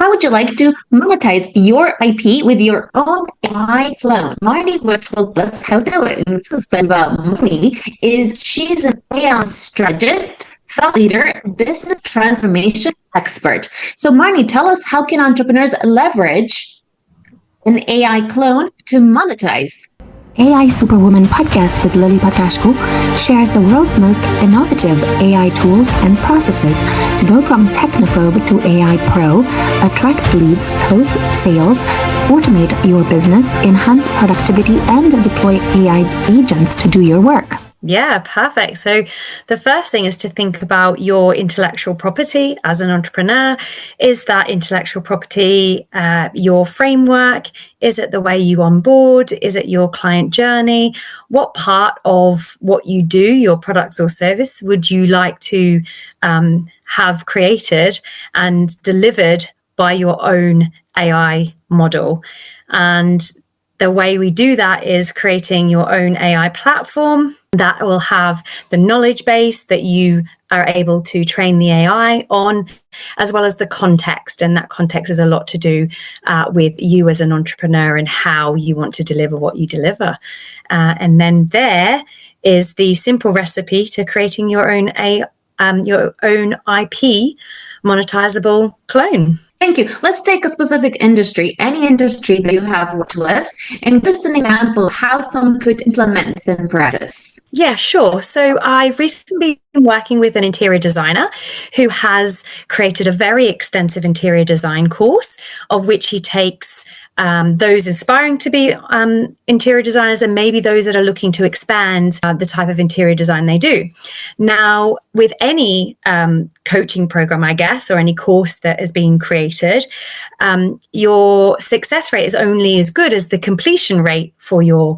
How would you like to monetize your IP with your own AI clone? Marnie Wills told us how to do it. And this is about Marnie. She's an AI strategist, thought leader, business transformation expert. So Marnie, tell us, how can entrepreneurs leverage an AI clone to monetize? AI Superwoman podcast with Patrascu shares the world's most innovative AI tools and processes to go from technophobe to AI pro, attract leads, close sales, automate your business, enhance productivity, and deploy AI agents to do your work. Yeah, perfect. So the first thing is to think about your intellectual property as an entrepreneur. Is that intellectual property your framework? Is it the way you onboard? Is it your client journey? What part of what you do, your products or service, would you like to have created and delivered by your own AI model? And the way we do that is creating your own AI platform that will have the knowledge base that you are able to train the AI on, as well as the context. And that context has a lot to do with you as an entrepreneur and how you want to deliver what you deliver. And then there is the simple recipe to creating your own IP monetizable clone. Thank you. Let's take a specific industry, any industry that you have worked with, and just an example of how someone could implement this in practice. Yeah, sure. So I've recently been working with an interior designer who has created a very extensive interior design course, of which he takes those aspiring to be interior designers and maybe those that are looking to expand the type of interior design they do. Now, with any coaching program, I guess, or any course that is being created, your success rate is only as good as the completion rate for your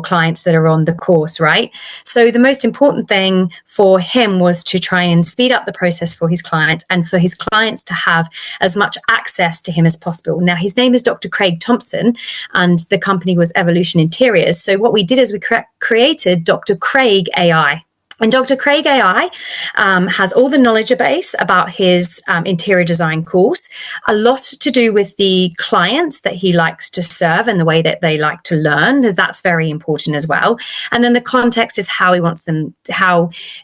clients that are on the course, right? So the most important thing for him was to try and speed up the process for his clients and for his clients to have as much access to him as possible. Now, his name is Dr. Craig Thompson, and the company was Evolution Interiors. So what we did is we created Dr. Craig AI. And Dr. Craig AI has all the knowledge base about his interior design course, a lot to do with the clients that he likes to serve and the way that they like to learn, as that's very important as well. And then the context is how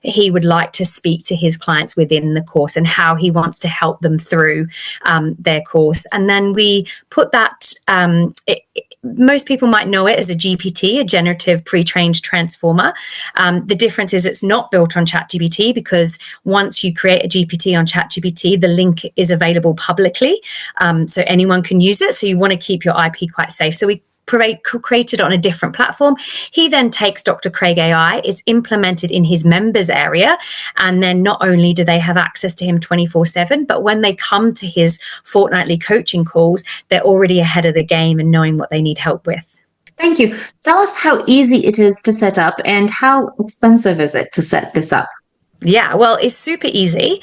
he would like to speak to his clients within the course and how he wants to help them through their course. And then we put that, most people might know it as a GPT, a generative pre-trained transformer. The difference is it's not built on ChatGPT, because once you create a GPT on ChatGPT, the link is available publicly, so anyone can use it. So you want to keep your IP quite safe. So we created on a different platform. He then takes Dr. Craig AI, it's implemented in his members area, and then not only do they have access to him 24/7, but when they come to his fortnightly coaching calls, they're already ahead of the game and knowing what they need help with. Thank you. Tell us how easy it is to set up and how expensive is it to set this up? Yeah, well, it's super easy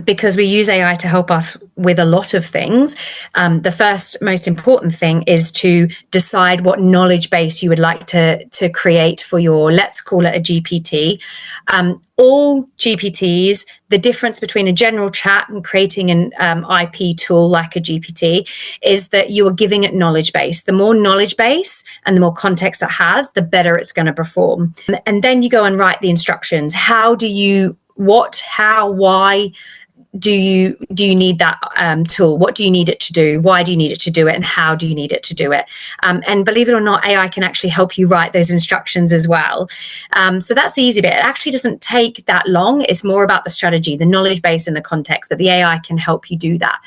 because we use AI to help us with a lot of things. The first most important thing is to decide what knowledge base you would like to create for your, let's call it a GPT. All GPTs, the difference between a general chat and creating an IP tool like a GPT is that you are giving it knowledge base. The more knowledge base and the more context it has, the better it's going to perform. And then you go and write the instructions. How do you, why do you need that tool? What do you need it to do? Why do you need it to do it? And how do you need it to do it? And believe it or not, AI can actually help you write those instructions as well. So that's the easy bit. It actually doesn't take that long. It's more about the strategy, the knowledge base and the context, that the AI can help you do that.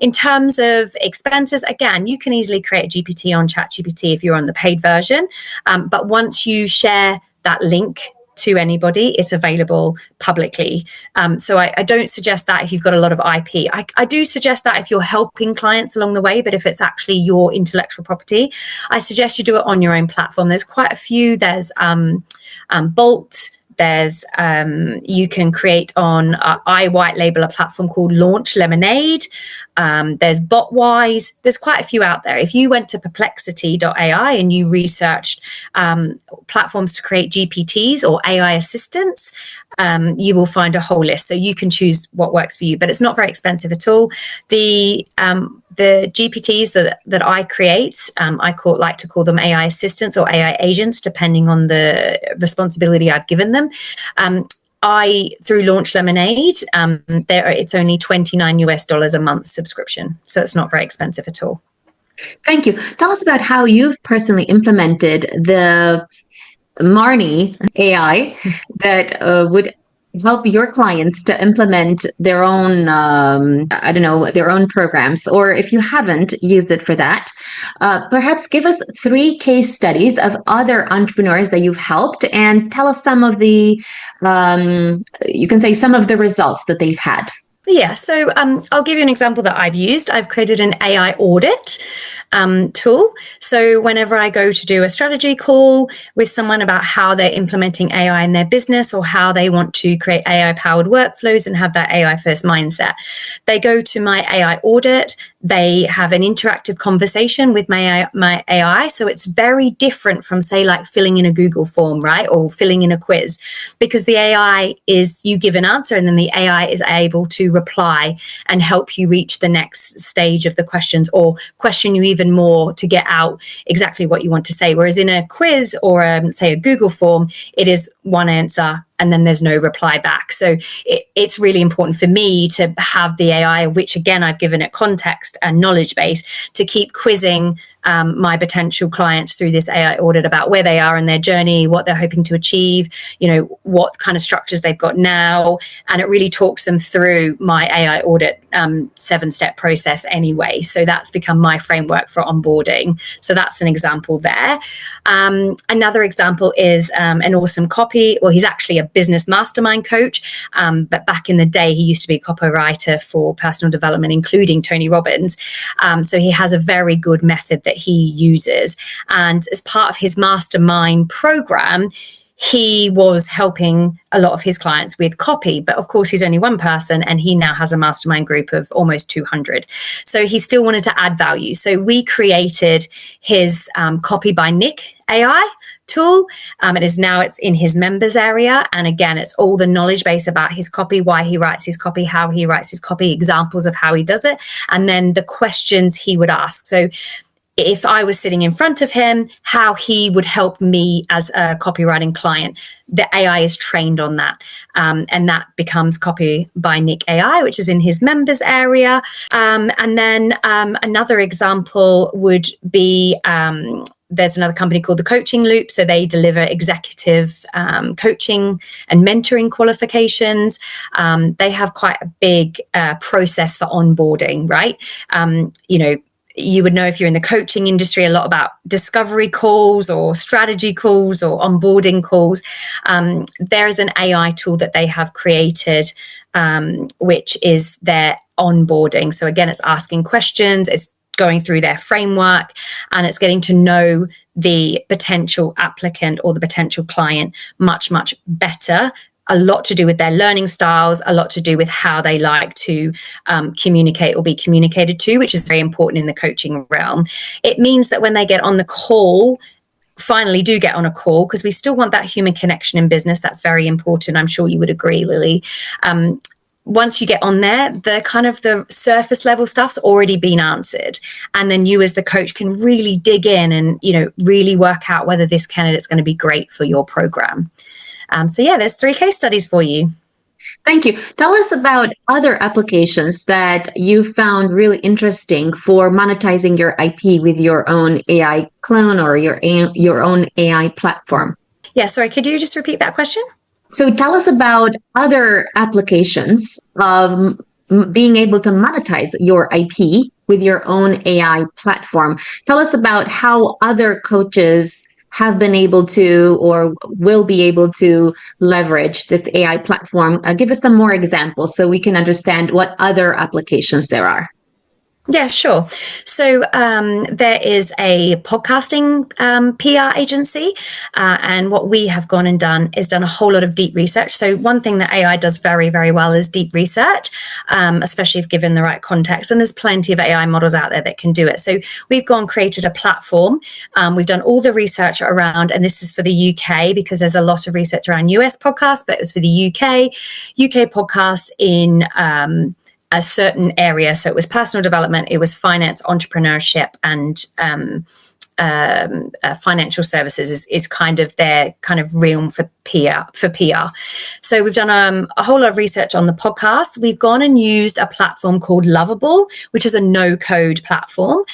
In terms of expenses, again, you can easily create a GPT on ChatGPT if you're on the paid version. But once you share that link to anybody, it's available publicly. So I don't suggest that if you've got a lot of IP. I do suggest that if you're helping clients along the way, but if it's actually your intellectual property, I suggest you do it on your own platform. There's quite a few. There's Bolt, There's you can create on iWhiteLabel, a platform called Launch Lemonade. There's BotWise. There's quite a few out there. If you went to perplexity.ai and you researched platforms to create GPTs or AI assistants, you will find a whole list. So you can choose what works for you, but it's not very expensive at all. The GPTs that I create, I like to call them AI assistants or AI agents, depending on the responsibility I've given them. Through Launch Lemonade, it's only $29 a month subscription, so it's not very expensive at all. Thank you. Tell us about how you've personally implemented the Marnie AI that would help your clients to implement their own, their own programs, or if you haven't used it for that, perhaps give us 3 case studies of other entrepreneurs that you've helped and tell us some of the, you can say some of the results that they've had. Yeah, so I'll give you an example that I've used. I've created an AI audit tool. So whenever I go to do a strategy call with someone about how they're implementing AI in their business or how they want to create AI-powered workflows and have that AI-first mindset, they go to my AI audit. They have an interactive conversation with my AI. So it's very different from, say, like filling in a Google form, right? Or filling in a quiz, because the AI is, you give an answer and then the AI is able to reply and help you reach the next stage of the questions or question you even more to get out exactly what you want to say. Whereas in a quiz or say a Google form, it is one answer and then there's no reply back. So it's really important for me to have the AI, which again, I've given it context and knowledge base, to keep quizzing my potential clients through this AI audit about where they are in their journey, what they're hoping to achieve, what kind of structures they've got now. And it really talks them through my AI audit 7-step process anyway. So that's become my framework for onboarding. So that's an example there. Another example is an awesome he's actually a business mastermind coach. But back in the day, he used to be a copywriter for personal development, including Tony Robbins. So he has a very good method that he uses. And as part of his mastermind program, he was helping a lot of his clients with copy, but of course he's only one person and he now has a mastermind group of almost 200. So he still wanted to add value. So we created his Copy by Nick AI tool. It's in his members area. And again, it's all the knowledge base about his copy, why he writes his copy, how he writes his copy, examples of how he does it, and then the questions he would ask. So if I was sitting in front of him, how he would help me as a copywriting client. The AI is trained on that. And that becomes Copy by Nick AI, which is in his members area. And then another example would be, there's another company called The Coaching Loop. So they deliver executive coaching and mentoring qualifications. They have quite a big process for onboarding, right? You would know if you're in the coaching industry a lot about discovery calls or strategy calls or onboarding calls. There is an AI tool that they have created, which is their onboarding. So again, it's asking questions, it's going through their framework, and it's getting to know the potential applicant or the potential client much, much better. A lot to do with their learning styles, a lot to do with how they like to communicate or be communicated to, which is very important in the coaching realm. It means that when they get on the call, finally do get on a call, because we still want that human connection in business. That's very important. I'm sure you would agree, Lily. Once you get on there, the surface level stuff's already been answered. And then you as the coach can really dig in and, really work out whether this candidate's going to be great for your program. There's 3 case studies for you. Thank you. Tell us about other applications that you found really interesting for monetizing your IP with your own AI clone or your own AI platform. Yeah, sorry, could you just repeat that question? So tell us about other applications of being able to monetize your IP with your own AI platform. Tell us about how other coaches have been able to or will be able to leverage this AI platform. Give us some more examples so we can understand what other applications there are. Yeah, sure. So there is a podcasting PR agency, and what we have gone and done is done a whole lot of deep research. So one thing that AI does very, very well is deep research, especially if given the right context. And there's plenty of AI models out there that can do it. So we've created a platform. We've done all the research around, and this is for the UK because there's a lot of research around US podcasts, but it was for the UK podcasts in a certain area. So it was personal development, it was finance, entrepreneurship, and financial services is kind of their kind of realm for PR. So we've done a whole lot of research on the podcast. We've gone and used a platform called Lovable, which is a no-code platform.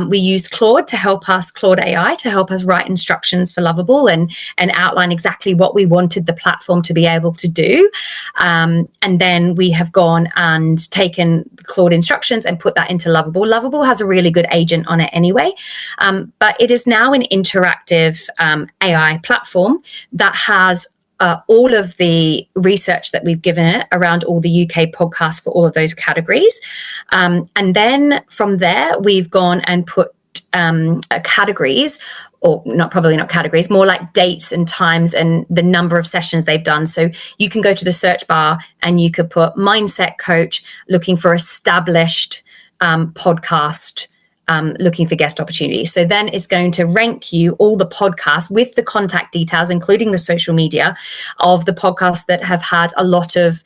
We used Claude AI to help us write instructions for Lovable and outline exactly what we wanted the platform to be able to do. And then we have gone and taken the Claude instructions and put that into Lovable. Lovable has a really good agent on it anyway. But it is now an interactive AI platform that has all of the research that we've given it around all the UK podcasts for all of those categories. And then from there, we've gone and put categories, or not categories, more like dates and times and the number of sessions they've done. So you can go to the search bar and you could put mindset coach looking for established podcast, looking for guest opportunities. So then it's going to rank you all the podcasts with the contact details, including the social media of the podcasts that have had a lot of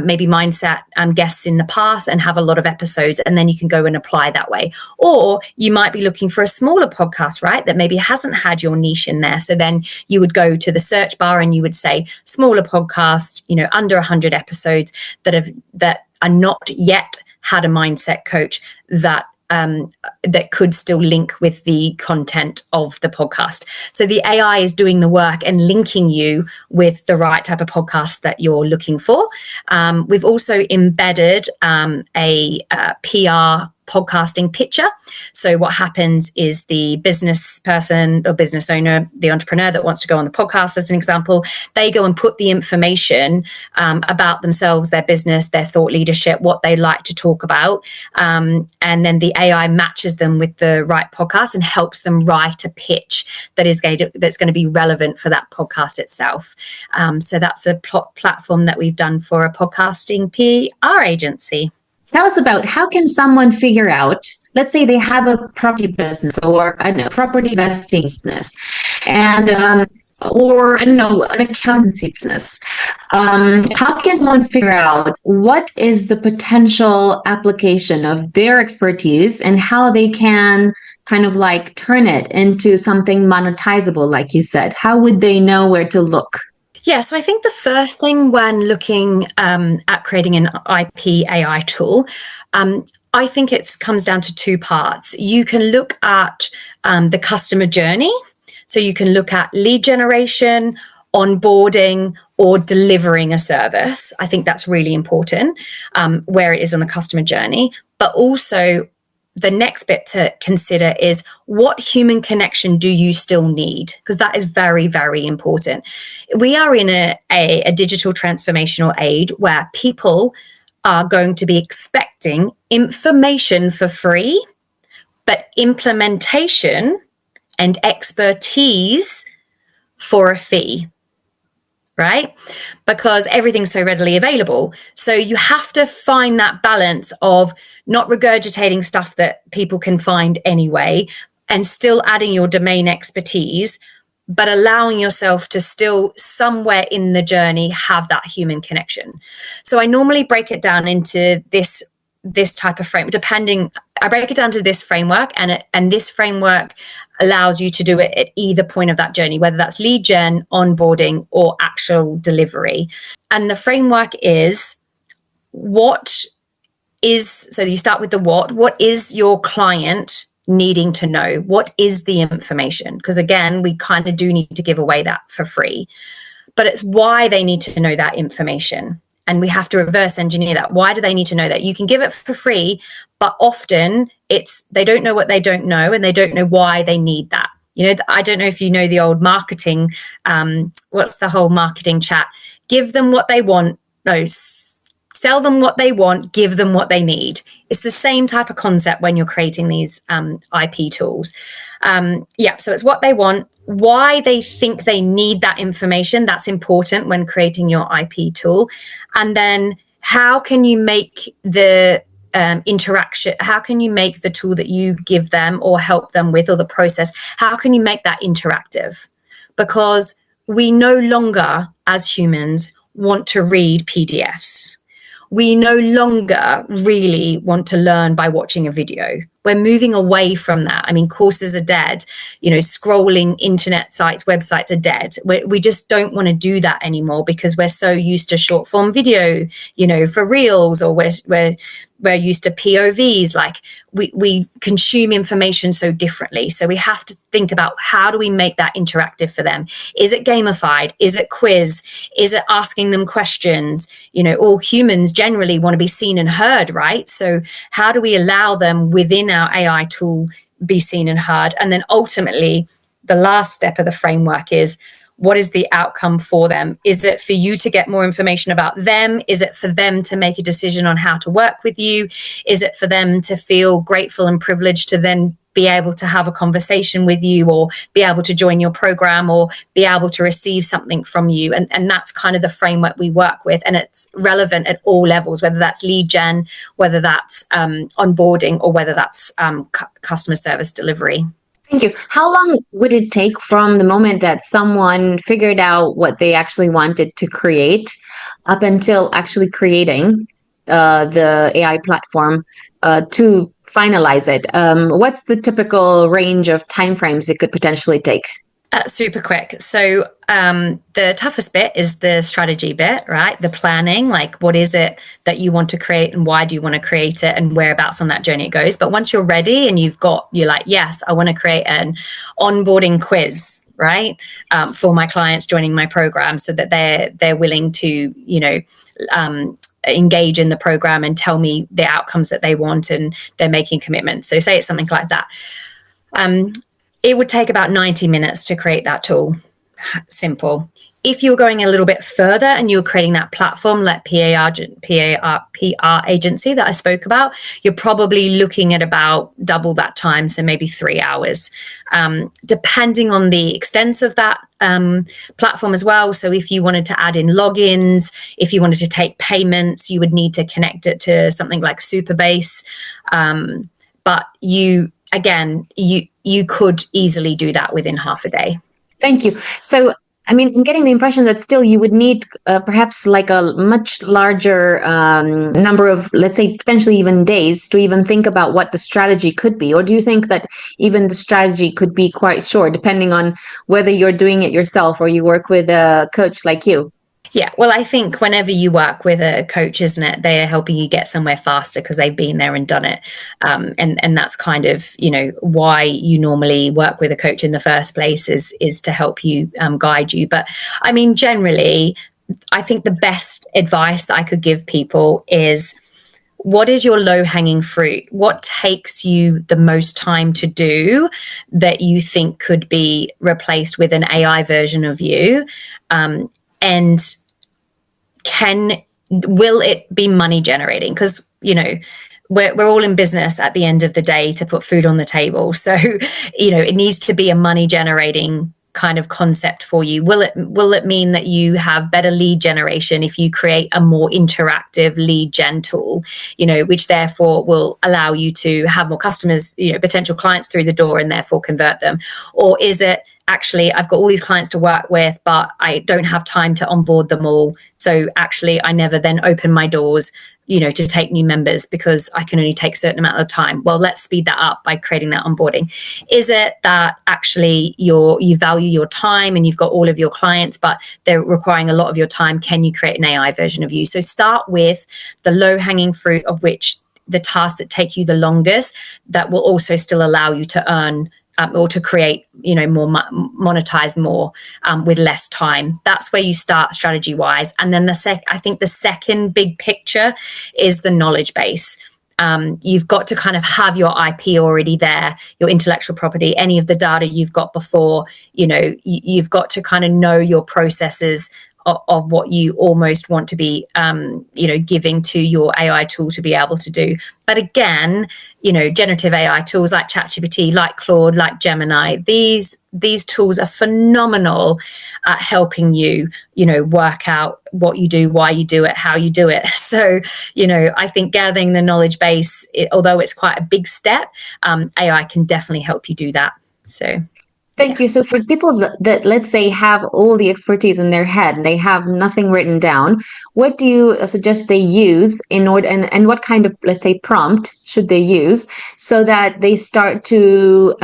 maybe mindset guests in the past and have a lot of episodes, and then you can go and apply that way. Or you might be looking for a smaller podcast, right, that maybe hasn't had your niche in there. So then you would go to the search bar and you would say smaller podcast, under 100 episodes that are not yet had a mindset coach that could still link with the content of the podcast. So the AI is doing the work and linking you with the right type of podcast that you're looking for. We've also embedded a PR podcasting pitcher. So what happens is the business person or business owner, the entrepreneur that wants to go on the podcast, as an example, they go and put the information about themselves, their business, their thought leadership, what they like to talk about. And then the AI matches them with the right podcast and helps them write a pitch that's going to be relevant for that podcast itself. So that's a platform that we've done for a podcasting PR agency. Tell us about how can someone figure out, let's say they have a property business or property investing business, and or an accountancy business. How can someone figure out what is the potential application of their expertise and how they can kind of like turn it into something monetizable, like you said? How would they know where to look? Yeah, so I think the first thing when looking at creating an IP AI tool, I think it comes down to two parts. You can look at the customer journey. So you can look at lead generation, onboarding, or delivering a service. I think that's really important, where it is on the customer journey. But also, the next bit to consider is what human connection do you still need? Because that is very, very important. We are in a digital transformational age where people are going to be expecting information for free, but implementation and expertise for a fee, right? Because everything's so readily available. So you have to find that balance of not regurgitating stuff that people can find anyway and still adding your domain expertise, but allowing yourself to still somewhere in the journey have that human connection. So I normally break it down into this type of frame, I break it down to this framework, and this framework allows you to do it at either point of that journey, whether that's lead gen, onboarding, or actual delivery. And the framework is so you start with the what is your client needing to know? What is the information? Because again, we kind of do need to give away that for free, but it's why they need to know that information. And we have to reverse engineer that. Why do they need to know that? You can give it for free, but often they don't know what they don't know, and they don't know why they need that. I don't know if you know the old marketing, what's the whole marketing chat? Give them what they want. No, sell them what they want, give them what they need. It's the same type of concept when you're creating these IP tools. So it's what they want, why they think they need that information. That's important when creating your IP tool. And then how can you make the interaction, how can you make the tool that you give them or help them with, or the process, how can you make that interactive? Because we no longer, as humans, want to read PDFs. We no longer really want to learn by watching a video. We're moving away from that. I mean, courses are dead. Scrolling internet sites, websites are dead. We just don't want to do that anymore because we're so used to short form video, for reels, or we're used to POVs. Like we consume information so differently. So we have to think about, how do we make that interactive for them? Is it gamified? Is it quiz? Is it asking them questions? All humans generally want to be seen and heard, right? So how do we allow them within our AI tool be seen and heard? And then ultimately, the last step of the framework is, what is the outcome for them? Is it for you to get more information about them? Is it for them to make a decision on how to work with you? Is it for them to feel grateful and privileged to then be able to have a conversation with you, or be able to join your program, or be able to receive something from you? And that's kind of the framework we work with. And it's relevant at all levels, whether that's lead gen, whether that's onboarding, or whether that's customer service delivery. Thank you. How long would it take from the moment that someone figured out what they actually wanted to create up until actually creating the AI platform to finalize it? What's the typical range of timeframes it could potentially take? Super quick. So the toughest bit is the strategy bit, right? The planning, like what is it that you want to create and why do you want to create it and whereabouts on that journey it goes. But once you're ready and you're like, yes, I want to create an onboarding quiz, right? For my clients joining my program, so that they're willing to, engage in the program and tell me the outcomes that they want, and they're making commitments. So say it's something like that. It would take about 90 minutes to create that tool. Simple. If you're going a little bit further and you're creating that platform, like PR agency that I spoke about, you're probably looking at about double that time, so maybe 3 hours, depending on the extent of that platform as well. So if you wanted to add in logins, if you wanted to take payments, you would need to connect it to something like Superbase. But you could easily do that within half a day. Thank you. So, I'm getting the impression that still you would need perhaps like a much larger number of, let's say, potentially even days to even think about what the strategy could be. Or do you think that even the strategy could be quite short, depending on whether you're doing it yourself or you work with a coach like you? Yeah, well, I think whenever you work with a coach, isn't it, they are helping you get somewhere faster because they've been there and done it. And that's kind of, why you normally work with a coach in the first place, is to help you, guide you. But generally, I think the best advice that I could give people is, what is your low-hanging fruit? What takes you the most time to do that you think could be replaced with an AI version of you? And will it be money generating? Because, we're all in business at the end of the day to put food on the table. So, it needs to be a money generating kind of concept for you. Will it mean that you have better lead generation if you create a more interactive lead gen tool, which therefore will allow you to have more customers, potential clients through the door, and therefore convert them? Or is it, actually, I've got all these clients to work with, but I don't have time to onboard them all. So actually, I never then open my doors, to take new members because I can only take a certain amount of time. Well, let's speed that up by creating that onboarding. Is it that actually you value your time and you've got all of your clients, but they're requiring a lot of your time? Can you create an AI version of you? So start with the low-hanging fruit, of which the tasks that take you the longest, that will also still allow you to earn or to create, more, monetize more with less time. That's where you start strategy-wise. And then I think the second big picture is the knowledge base. You've got to kind of have your IP already there, your intellectual property, any of the data you've got before. You've got to kind of know your processes of what you almost want to be, giving to your AI tool to be able to do. But again, generative AI tools like ChatGPT, like Claude, like Gemini, these tools are phenomenal at helping you, work out what you do, why you do it, how you do it. So, I think gathering the knowledge base, although it's quite a big step, AI can definitely help you do that. So. Thank you. So for people that, let's say, have all the expertise in their head and they have nothing written down, what do you suggest they use in order, and what kind of, let's say, prompt should they use so that they start to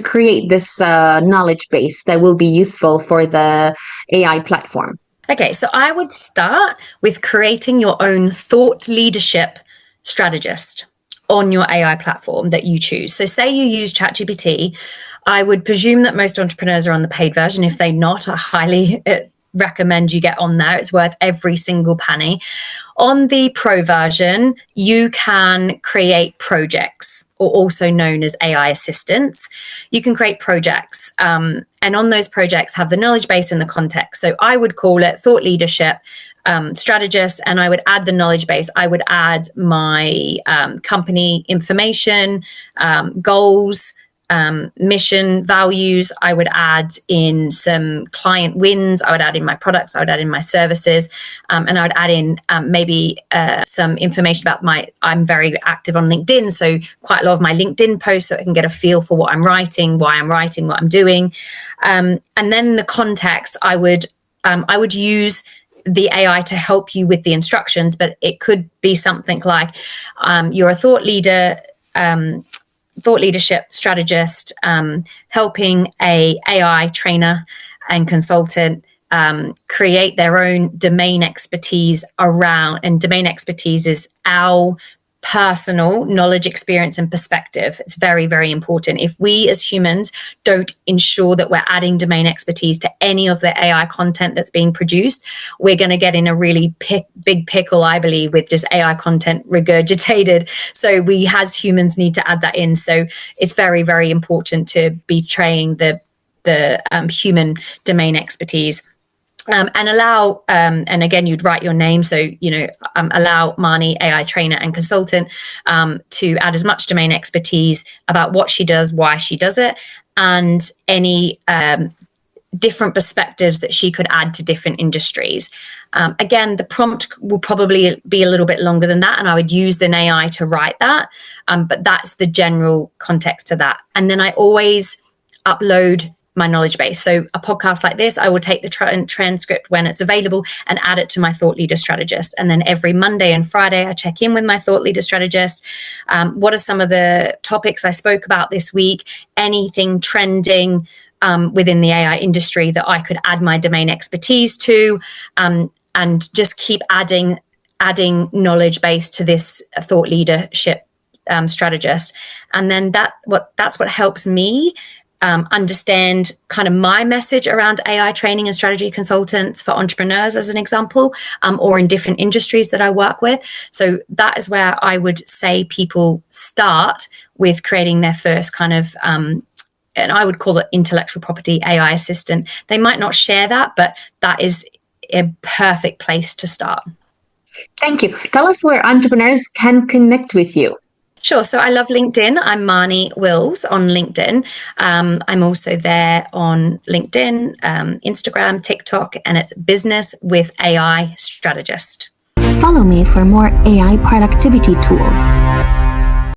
create this knowledge base that will be useful for the AI platform? Okay, so I would start with creating your own thought leadership strategist on your AI platform that you choose. So say you use ChatGPT, I would presume that most entrepreneurs are on the paid version. If they're not, I highly recommend you get on there. It's worth every single penny. On the pro version, you can create projects, or also known as AI assistants. You can create projects, and on those projects have the knowledge base and the context. So I would call it thought leadership strategist, and I would add the knowledge base. I would add my company information, goals, mission, values. I would add in some client wins. I would add in my products. I would add in my services, and I would add in maybe some information about I'm very active on LinkedIn, so quite a lot of my LinkedIn posts, so I can get a feel for what I'm writing, why I'm writing, what I'm doing, and then the context. I would use the AI to help you with the instructions, but it could be something like you're a thought leadership strategist, helping a AI trainer and consultant create their own domain expertise around, and domain expertise is our personal knowledge, experience, and perspective. It's very, very important. If we as humans don't ensure that we're adding domain expertise to any of the AI content that's being produced, we're going to get in a really big pickle, I believe, with just AI content regurgitated. So we as humans need to add that in. So it's very, very important to be training the human domain expertise. And allow, and again, you'd write your name. So, allow Marnie, AI trainer and consultant, to add as much domain expertise about what she does, why she does it, and any different perspectives that she could add to different industries. Again, the prompt will probably be a little bit longer than that, and I would use an AI to write that. But that's the general context to that. And then I always upload my knowledge base. So a podcast like this, I will take the transcript when it's available and add it to my thought leader strategist. And then every Monday and Friday, I check in with my thought leader strategist. What are some of the topics I spoke about this week? Anything trending within the AI industry that I could add my domain expertise to, and just keep adding knowledge base to this thought leadership strategist. And then that's what helps me understand kind of my message around AI training and strategy consultants for entrepreneurs, as an example, or in different industries that I work with. So that is where I would say people start with creating their first kind of, and I would call it intellectual property AI assistant. They might not share that, but that is a perfect place to start. Thank you. Tell us where entrepreneurs can connect with you. Sure. So I love LinkedIn. I'm Marnie Wills on LinkedIn. I'm also there on LinkedIn, Instagram, TikTok, and it's Business with AI Strategist. Follow me for more AI productivity tools.